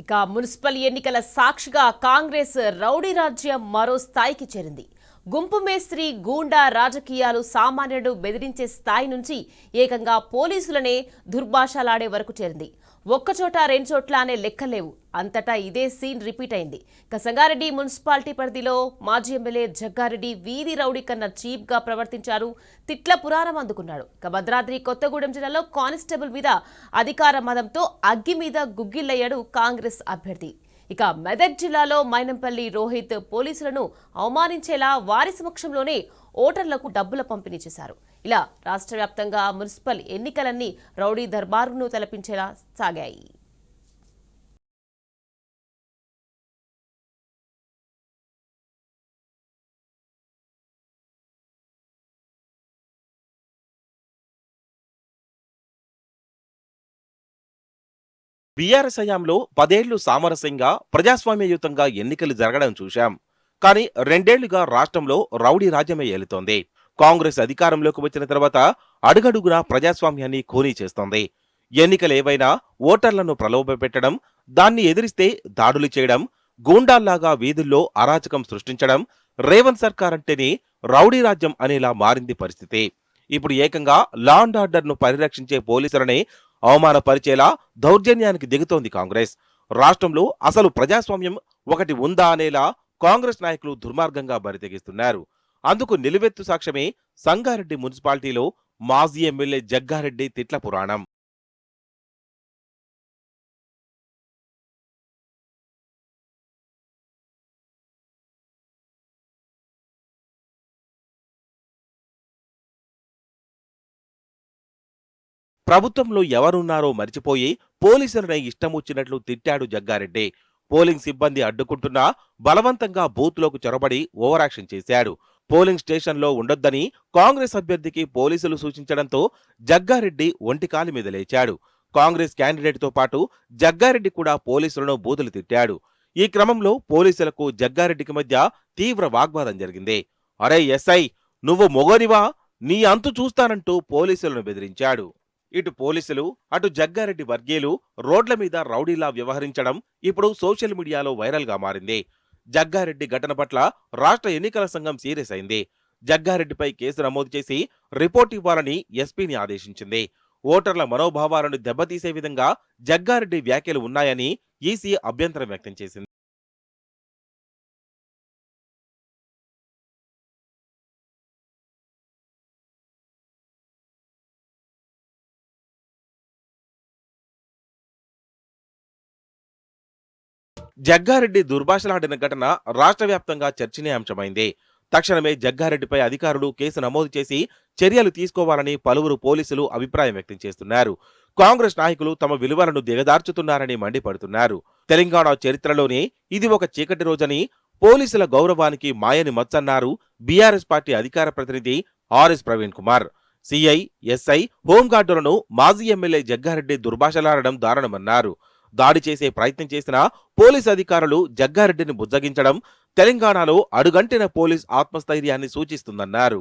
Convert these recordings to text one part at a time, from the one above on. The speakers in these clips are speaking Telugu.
ఇక మున్సిపల్ ఎన్నికల సాక్షిగా కాంగ్రెస్ రౌడీ రాజ్యం మరో స్థాయికి చేరింది. గుంపు మేస్త్రి గూండా రాజకీయాలు సామాన్యుడు బెదిరించే స్థాయి నుంచి ఏకంగా పోలీసులనే దుర్భాషలాడే వరకు చేరింది. ఒక్కచోట రెండు చోట్ల అనే లెక్కలేవు, అంతటా ఇదే సీన్ రిపీట్ అయింది. ఇక సంగారెడ్డి మున్సిపాలిటీ పరిధిలో మాజీ ఎమ్మెల్యే జగ్గారెడ్డి వీధి రౌడీ కన్నా చీప్ గా ప్రవర్తించారు, తిట్ల పురాణం అందుకున్నాడు. ఇక భద్రాద్రి కొత్తగూడెం జిల్లాలో కానిస్టేబుల్ మీద అధికార మదంతో అగ్గి మీద గుగ్గిల్లయ్యాడు కాంగ్రెస్ అభ్యర్థి. ఇక మెదక్ జిల్లాలో మైనంపల్లి రోహిత్ పోలీసులను అవమానించేలా వారి సమక్షంలోనే ఓటర్లకు డబ్బుల పంపిణీ చేశారు. ఇలా రాష్ట్ర వ్యాప్తంగా మున్సిపల్ ఎన్నికలన్నీ రౌడీ దర్బారును తలపించేలా సాగాయి. బీఆర్ఎస్ హయాంలో 10 ఏళ్లు సామరస్యంగా ప్రజాస్వామ్యయుతంగా ఎన్నికలు జరగడం చూశాం. కానీ 2 ఏళ్లుగా రాష్ట్రంలో రౌడీ రాజ్యమే ఏలుతోంది. కాంగ్రెస్ అధికారంలోకి వచ్చిన తర్వాత అడుగడుగునా ప్రజాస్వామ్యాన్ని ఖూనీ చేస్తోంది. ఎన్నికలేవైనా ఓటర్లను ప్రలోభపెట్టడం, దాన్ని ఎదిరిస్తే దాడులు చేయడం, గూండాల్లాగా వీధుల్లో అరాచకం సృష్టించడం, రేవంత్ సర్కార్ అంటేనే రౌడీ రాజ్యం అనేలా మారింది పరిస్థితి. ఇప్పుడు ఏకంగా లా అండ్ ఆర్డర్ ను పరిరక్షించే పోలీసులనే అవమానపరిచేలా దౌర్జన్యానికి దిగుతోంది కాంగ్రెస్. రాష్ట్రంలో అసలు ప్రజాస్వామ్యం ఒకటి ఉందా అనేలా కాంగ్రెస్ నాయకులు దుర్మార్గంగా బరితెగిస్తున్నారు. అందుకు నిలువెత్తు సాక్ష్యమే సంగారెడ్డి మున్సిపాలిటీలో మాజీ ఎమ్మెల్యే జగ్గారెడ్డి తిట్ల పురాణం. ప్రభుత్వంలో ఎవరున్నారో మరిచిపోయి పోలీసులనే ఇష్టమొచ్చినట్లు తిట్టాడు జగ్గారెడ్డి. పోలింగ్ సిబ్బంది అడ్డుకుంటున్నా బలవంతంగా బూత్లోకి చొరబడి ఓవరాక్షన్ చేశాడు. పోలింగ్ స్టేషన్లో ఉండొద్దని కాంగ్రెస్ అభ్యర్థికి పోలీసులు సూచించడంతో జగ్గారెడ్డి ఒంటికాలి మీద లేచాడు. కాంగ్రెస్ క్యాండిడేట్తో పాటు జగ్గారెడ్డి కూడా పోలీసులను బూతులు తిట్టాడు. ఈ క్రమంలో పోలీసులకు జగ్గారెడ్డికి మధ్య తీవ్ర వాగ్వాదం జరిగింది. అరే ఎస్ఐ, నువ్వు మొగోనివా? నీ అంతు చూస్తానంటూ పోలీసులను బెదిరించాడు. ఇటు పోలీసులు, అటు జగ్గారెడ్డి వర్గీయులు రోడ్ల మీద రౌడీలా వ్యవహరించడం ఇప్పుడు సోషల్ మీడియాలో వైరల్ గా మారింది. జగ్గారెడ్డి ఘటన పట్ల రాష్ట్ర ఎన్నికల సంఘం సీరియస్ అయింది. జగ్గారెడ్డిపై కేసు నమోదు చేసి రిపోర్ట్ ఇవ్వాలని ఎస్పీని ఆదేశించింది. ఓటర్ల మనోభావాలను దెబ్బతీసే విధంగా జగ్గారెడ్డి వ్యాఖ్యలు ఉన్నాయని ఈసీ అభ్యంతరం వ్యక్తం చేసింది. జగ్గారెడ్డి దుర్భాషలాడిన ఘటన రాష్ట్ర వ్యాప్తంగా చర్చనీయాంశమైంది. తక్షణమే జగ్గారెడ్డిపై అధికారులు కేసు నమోదు చేసి చర్యలు తీసుకోవాలని పలువురు పోలీసులు అభిప్రాయం వ్యక్తం చేస్తున్నారు. కాంగ్రెస్ నాయకులు తమ విలువలను దిగదార్చుతున్నారని మండిపడుతున్నారు. తెలంగాణ చరిత్రలోనే ఇది ఒక చీకటి రోజని, పోలీసుల గౌరవానికి మాయని మచ్చన్నారు బీఆర్ఎస్ పార్టీ అధికార ప్రతినిధి RS Praveen Kumar. CI, SI, హోంగార్డులను మాజీ ఎమ్మెల్యే జగ్గారెడ్డి దుర్భాషలాడడం దారుణమన్నారు. దాడి చేసే ప్రయత్నం చేసిన పోలీసు అధికారులు జగ్గారెడ్డిని బుజ్జగించడం తెలంగాణలో అడుగంటిన పోలీస్ ఆత్మస్థైర్యాన్ని సూచిస్తుందన్నారు.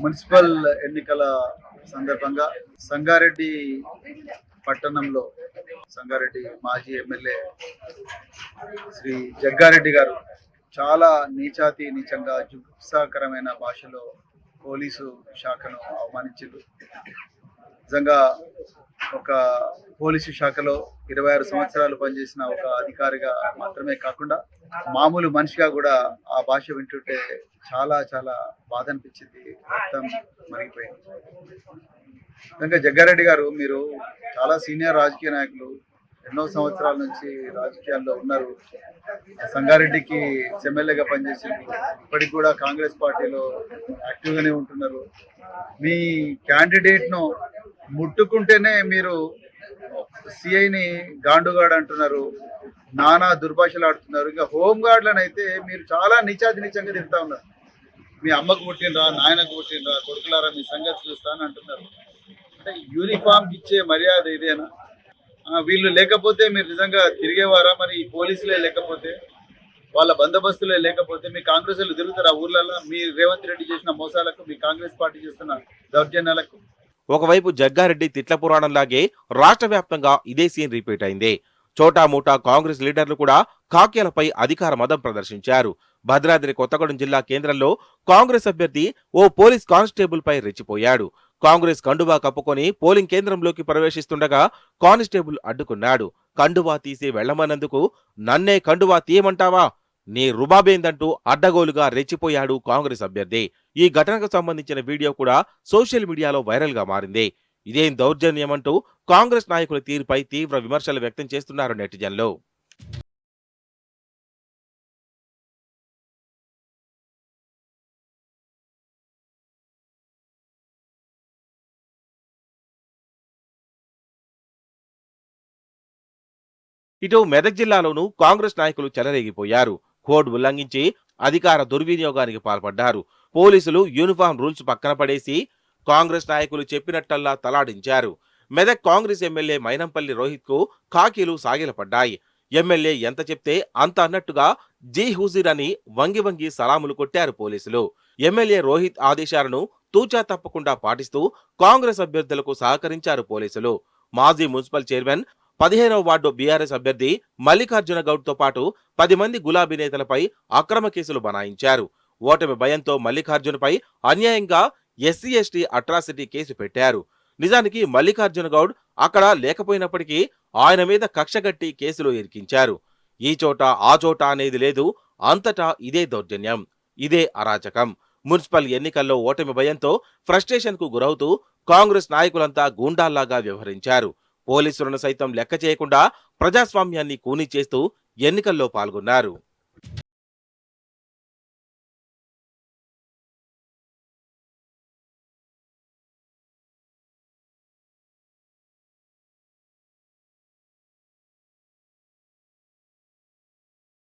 మున్సిపల్ ఎన్నికల సందర్భంగా సంగారెడ్డి పట్టణంలో సంగారెడ్డి మాజీ ఎమ్మెల్యే శ్రీ జగ్గారెడ్డి గారు చాలా నీచంగా జుగుప్సాకరమైన భాషలో పోలీసు శాఖను అవమానించారు. నిజంగా ఒక పోలీసు శాఖలో 26 సంవత్సరాలు పనిచేసిన ఒక అధికారిగా మాత్రమే కాకుండా మామూలు మనిషిగా కూడా ఆ భాష వింటుంటే చాలా చాలా బాధ అనిపించింది, రక్తం మరిగిపోయింది. నిజంగా జగ్గారెడ్డి గారు, మీరు చాలా సీనియర్ రాజకీయ నాయకులు, ఎన్నో సంవత్సరాల నుంచి రాజకీయాల్లో ఉన్నారు. సంగారెడ్డికి ఎమ్మెల్యేగా పనిచేసింది, ఇప్పటికి కూడా కాంగ్రెస్ పార్టీలో యాక్టివ్గానే ఉంటున్నారు. మీ క్యాండిడేట్ను ముట్టుకుంటేనే మీరు సిఐని గాండుగాడు అంటున్నారు, నానా దుర్భాషలు ఆడుతున్నారు. ఇంకా హోంగార్డులను అయితే మీరు చాలా నీచంగా తిడతా ఉన్నారు. మీ అమ్మకు పుట్టినరా, నాయనకు పుట్టినరా, కొడుకులారా, మీ సంగతి చూస్తా అని అంటున్నారు. అంటే యూనిఫామ్ ఇచ్చే మర్యాద ఇదేనా? వీళ్ళు లేకపోతే మీరు నిజంగా తిరిగేవారా? మరి పోలీసులే లేకపోతే, వాళ్ళ బందోబస్తులే లేకపోతే మీ కాంగ్రెస్ వాళ్ళు తిరుగుతారు ఆ ఊర్లలో? మీ రేవంత్ రెడ్డి చేసిన మోసాలకు, మీ కాంగ్రెస్ పార్టీ చేస్తున్న దౌర్జన్యాలకు? ఒకవైపు జగ్గారెడ్డి తిట్ల పురాణంలాగే రాష్ట్ర వ్యాప్తంగా ఇదే సీన్ రిపీట్ అయింది. చోటామోటా కాంగ్రెస్ లీడర్లు కూడా ఖాకీలపై అధికార మదం ప్రదర్శించారు. భద్రాద్రి కొత్తగూడెం జిల్లా కేంద్రంలో కాంగ్రెస్ అభ్యర్థి ఓ పోలీస్ కానిస్టేబుల్ పై రెచ్చిపోయాడు. కాంగ్రెస్ కండువా కప్పుకొని పోలింగ్ కేంద్రంలోకి ప్రవేశిస్తుండగా కానిస్టేబుల్ అడ్డుకున్నాడు. కండువా తీసి వెళ్లమన్నందుకు నన్నే కండువా తీయమంటావా, నీ రుబాబేందంటూ అడ్డగోలుగా రెచ్చిపోయాడు కాంగ్రెస్ అభ్యర్థి. ఈ ఘటనకు సంబంధించిన వీడియో కూడా సోషల్ మీడియాలో వైరల్ గా మారింది. ఇదేం దౌర్జన్యమంటూ కాంగ్రెస్ నాయకుల తీరుపై తీవ్ర విమర్శలు వ్యక్తం చేస్తున్నారు నెటిజన్లు. ఇటు మెదక్ జిల్లాలోనూ కాంగ్రెస్ నాయకులు చెలరేగిపోయారు. కోడ్ ఉల్లంఘించి అధికార దుర్వినియోగానికి పాల్పడ్డారు. పోలీసులు యూనిఫామ్ రూల్స్ పక్కన పడేసి కాంగ్రెస్ నాయకులు చెప్పినట్టల్లా తలాడించారు. మెదక్ కాంగ్రెస్ ఎమ్మెల్యే మైనంపల్లి రోహిత్ కు ఖాకీలు సాగిలపడ్డాయి. ఎమ్మెల్యే ఎంత చెప్తే అంత అన్నట్టుగా జీ హుజీర్ అని వంగి వంగి సలాములు కొట్టారు పోలీసులు. ఎమ్మెల్యే రోహిత్ ఆదేశాలను తూచా తప్పకుండా పాటిస్తూ కాంగ్రెస్ అభ్యర్థులకు సహకరించారు పోలీసులు. మాజీ మున్సిపల్ చైర్మన్ 15వ వార్డు బీఆర్ఎస్ అభ్యర్థి మల్లికార్జున గౌడ్ తో పాటు 10 మంది గులాబీ నేతలపై అక్రమ కేసులు బనాయించారు. ఓటమి భయంతో మల్లికార్జునపై అన్యాయంగా ఎస్సీ/ఎస్టీ అట్రాసిటీ కేసు పెట్టారు. నిజానికి మల్లికార్జున గౌడ్ అక్కడ లేకపోయినప్పటికీ ఆయన మీద కక్షగట్టి కేసులు ఇరికించారు. ఈ చోట ఆ చోట అనేది లేదు, అంతటా ఇదే దౌర్జన్యం, ఇదే అరాచకం. మున్సిపల్ ఎన్నికల్లో ఓటమి భయంతో ఫ్రస్ట్రేషన్ కు గురవుతూ కాంగ్రెస్ నాయకులంతా గూండాల్లాగా వ్యవహరించారు. పోలీసులను సైతం లెక్క చేయకుండా ప్రజాస్వామ్యాన్ని కూనీ చేస్తూ ఎన్నికల్లో పాల్గొన్నారు.